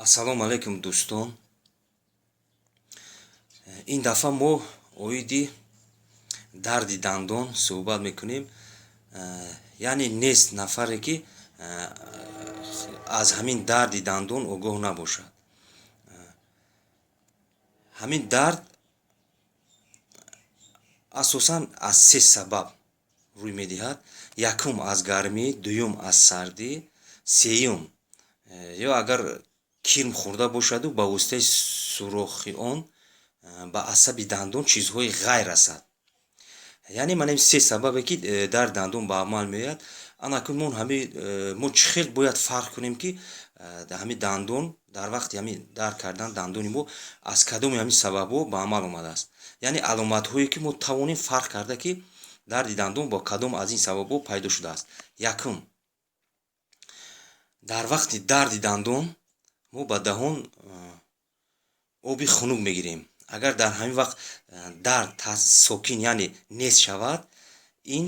Ассалому алейкум дӯстон. Ин дафъа мо оиди дарди дандон суҳбат мекунем. Яъне нест нафаре ки аз ҳамин дарди дандон огоҳ набошад. ҳамин дард асосан аз се сабаб рӯй медиҳад. Якум аз гармӣ, дуюм аз сардӣ, сеюм ё агар кирм хӯрда бошаду ба воситаи сурохи он ба асаби дандон чизҳои ғайр расад. Яъне манам се сабабе ки дарди дандон ба амал меояд. Анакун мо чӣ хел бояд фарқ кунем ки ҳамин дандон дар вақти ҳамин дард кардан дандони мо аз кадоми ҳамин сабабҳо ба амал омадааст. Яъне аломатҳое ки мо тавонем фарқ карда ки дарди дандон бо кадом аз ин сабабҳо пайдо шудааст. Якум, дар вақти дарди дандон мо ба даҳон оби хунук мегирем. Агар дар ҳамин вақт дард сокин яъне нест шавад, ин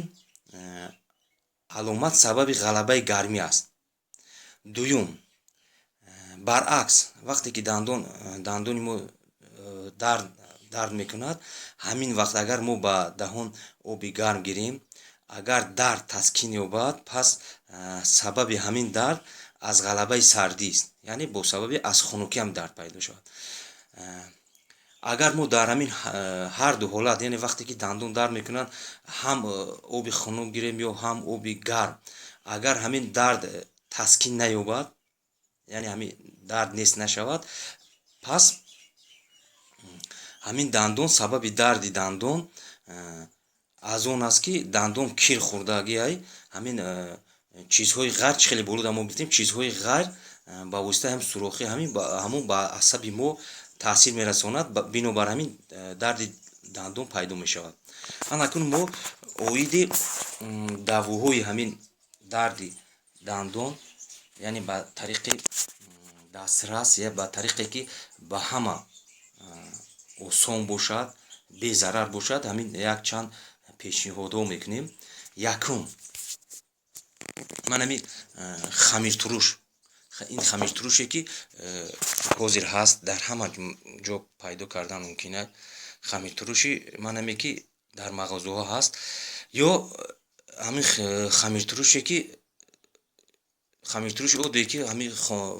аломат сабаби ғалабаи гармӣ аст. Дуюм, баръакс, вақте ки дандони мо дард мекунад, ҳамин вақт агар мо ба даҳон оби гарм гирем, агар дард таскин ёбад, пас сабаби ҳамин дард аз ғалабаи сардист, яъне бо сабаби аз хунукӣ ҳам дард пайдо шавад. Агар мо дар ҳамин ҳарду ҳолат, яъне вақте ки дандон дард мекунад, ҳам оби хунук гирем ё ҳам оби гарм, агар ҳамин дард таскин наёбад, яъне ҳамин дард нест нашавад, пас ҳамин дандон сабаби дарди дандон аз он аст ки дандон кир хӯрдагиай ҳамин чизҳои ғайр, чӣ хеле болода мо гуфтем, чизҳои ғайр ба воситаи ҳамин сурохи ҳамон ба асаби мо таъсир мерасонад, бинобар ҳамин дарди дандон пайдо мешавад. Анакун мо оиди давоҳои ҳамин дарди дандон, яъне ба тариқи дастрас я ба тариқе ки ба ҳама осон бошад, безарар бошад, ҳамин якчанд пешниҳодҳо мекунем. Якум, ман ҳамин хамиртуруш, ин хамиртуруше ки ҳозир ҳаст, дар ҳама ҷо пайдо кардан мумкин аст. Хамиртуруши манаме ки дар мағозаҳо ҳаст, ё ҳамин хамиртуруши оддие ки ҳамин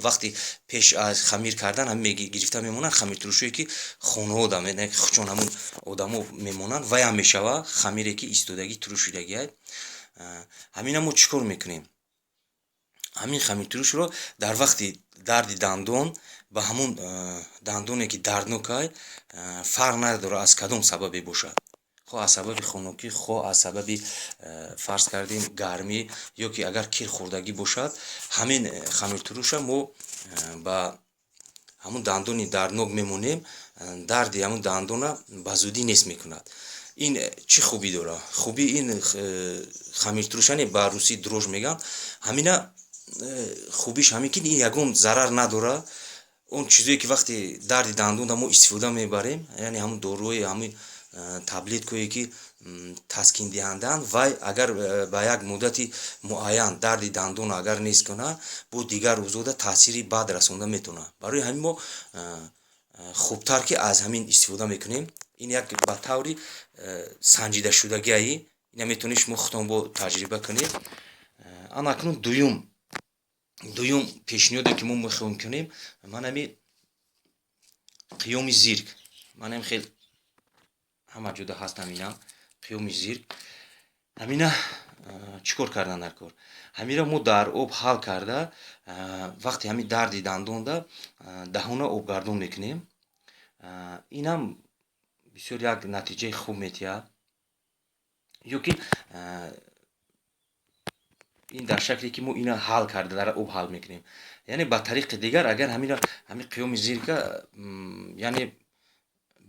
вақти пеш аз хамир кардан ҳамин гирифта мемонанд, хамиртурушое ки хонаҳода чун ҳамун одамо мемонанд, ваям мешава хамире ки истодагӣ туруш шудагиай. ҳамина мо чӣ кор мекунем? ҳамин хамиртурушро дар вақти дарди дандон ба ҳамун дандоне ки дарднокай, фарқ надорад аз кадом сабабе бошад, хоҳ аз сабаби хунукӣ, хоҳ аз сабаби фарз кардем гармӣ, ё ки агар кир хӯрдагӣ бошад, ҳамин хамиртуруша мо ба ҳамун дандони дарднок мемонем, дарди ҳамун дандона ба зудӣ нест мекунад. ин чӣ хубӣ дорад? Хубии ин хамиртуруш, яъне ба русӣ дрож мегӯянд, ҳамина хубиш ҳамин ки ин ягон зарар надорад. Он чизое ки вақти дарди дандонда мо истифода мебарем, яъне ҳамун доруҳои ҳамин таблеткое ки таскиндиҳандаанд, вай агар ба як муддати муайян дарди дандон агар нест кунад, бо дигар рӯзода таъсири бад расонда метавонад. Барои ҳамин мо хубтар ки аз ҳамин истифода мекунем. ин як ба таври санҷидашудагиаи ина метавонед шумо худтон бо таҷриба кунед. Анакун дуюм пешниҳоде ки мо мехоҳем кунем, ман ҳамин қиёми зирк, ман ҳам хел ҳама ҷода ҳаст ҳамина қиёми зирк. ҳамина чӣ кор кардан дар кор? ҳаминро мо дар об ҳал карда, вақти ҳамин дарди дандонда даҳона обгардон мекунем. инам бисёр як натиҷаи хуб метиҳад. ё ки ин дар шакле ки мо ина ҳал карда дар об ҳал мекунем. Яъне ба тариқи дигар, агар ҳамин қиёми зирка яъне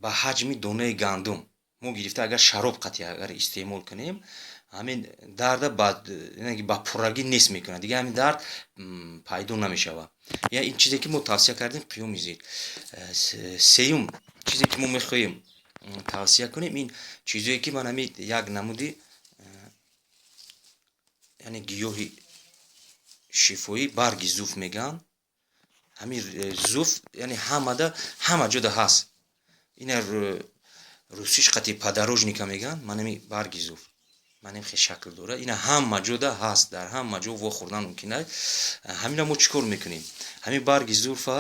ба ҳаҷми донаи гандум мо гирифта агар шароб қатъи агар истеъмол кунем, ҳамин дарда ба пуррагӣ нест мекунад, дигар ҳамин дард пайдо намешавад. яъне ин чизе ки мо тавсия кардем, қиёми зирк. Сеюм чизе ки мо мехоҳем тавсия кунем, ин чизое ки ман ҳамин як намуди яъне гиёҳи шифоӣ, барги зуф мегӯянд, ҳамин зуф яъне ҳама ҷода ҳаст. ина русиш қати подорожника меган, манами барги зуф манам хе шакл дора. Ина ҳама ҷода ҳаст, дар ҳама ҷо вохӯрдан мумкин аст. ҳаминро мо чӣ кор мекунем? ҳамин барги зуфа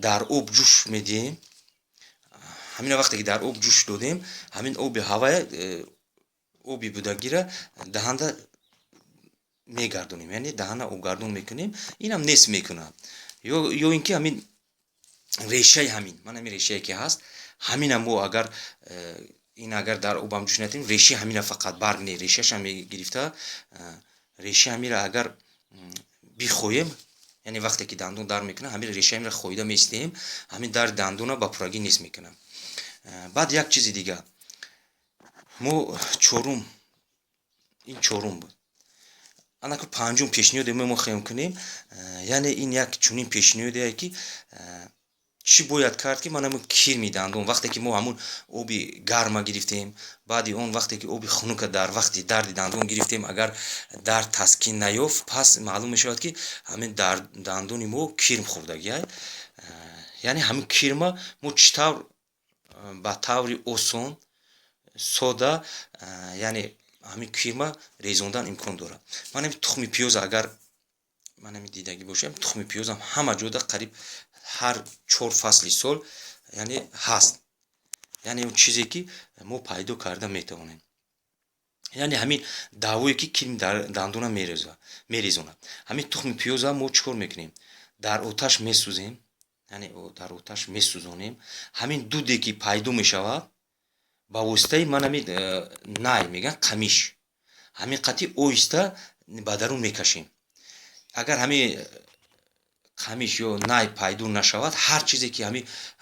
дар об ҷӯш медиҳем. ҳамин вақте ки дар об ҷӯш додем, ҳамин оби ҳавая оби будагира даҳанда мегардонем, яъне даҳана обгардон мекунем. инам нес мекунад. ё ин ки ҳамин решаи ҳамин манами решае ки ҳаст, ҳамина мо агар ин агар дар обам ҷӯш надем, решаи ҳамина фақат барг не, решаашам мегирифта, решаи ҳамира агар бихоем, яъне вақте ки дандон дар мекунад, ҳамин решаи ҳамира хоида местем, ҳамин дари дандона ба пуррагӣ нес мекунам. баъд як чизи дигар, мо чорум, ин чорум буд. анаку панҷум пешниҳоде мо мехоҳем кунем, яъне ин як чунин пешниҳодие ки чӣ бояд кард ки манаму кирми дандон вақте ки мо ҳамун оби гарма гирифтем, баъди он вақте ки оби хунука дар вақти дарди дандон гирифтем, агар дард таскин наёфт, пас маълум мешавад ки ҳамин дандони мо кирм хӯрдагиай. яъне ҳамин кирма мо чӣ тавр ба таври осон сода, яъне ҳамин кирма резондан имкон дорад. манами тухми пиёз агар манами дидагӣ бошам, тухми пиёзам ҳама ҷода қариб ҳар 4 фасли сол яъне ҳаст. яъне он чизе ки мо пайдо карда метавонем. яъне ҳамин давое ки кирми дандона мерезонад. ҳамин тухми пиёзам мо чӣ кор мекунем? Дар оташ месӯзем, яъне дар оташ месӯзонем. ҳамин дуде ки пайдо мешавад ба воситаи манами най меган қамиш, ҳамин қати оҳиста ба дарун мекашем. агар ҳамин қамиш ё най пайдо нашавад, ҳар чизе ки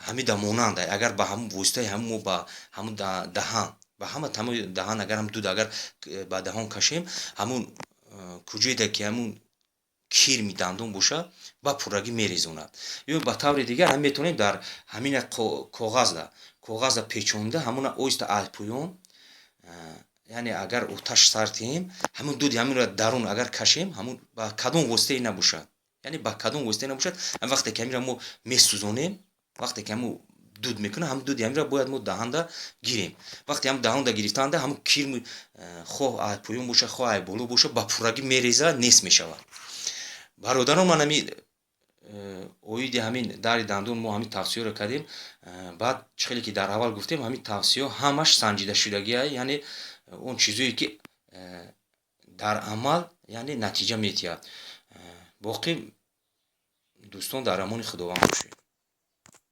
ҳамида монанд агар ба ҳамун воситаи ҳамун мо ба ҳамун даҳан, ба ҳама тамоми даҳан агар ҳам дуд агар ба даҳон кашем, ҳамун куҷоеда ки ҳамун кирми дандон боша, ба пуррагӣ мерезонад. ё ба таври дигар ҳам метавонем дар ҳамина коғазда печонида ҳамуна оҳиста аз поён, яъне агар оташ сартем, ҳамун дуди ҳаминро дарун агар кашем, ҳамун ба кадом воситае набошад, яъне ба кадом воситае набошад, вақте ки ҳаминро мо месӯзонем, вақте ки ҳамун дуд мекунад, ҳамун дуди ҳаминро бояд мо даҳанда гирем. вақте ҳам даҳанда гирифтаанда, ҳамун кирми хоҳ аз поён боша, хоҳ аз боло боша, ба пуррагӣ мерезад, нес мешавад. бародарон, ман ҳамин оиди ҳамин дари дандон мо ҳамин тавсияҳоро кардем. баъд чӣ хеле ки дар аввал гуфтем, ҳамин тавсияҳо ҳамаш санҷидашудагиай, яъне он чизое ки дар амал яъне натиҷа метиҳад. боқӣ дӯстон дар амони худованд бошед.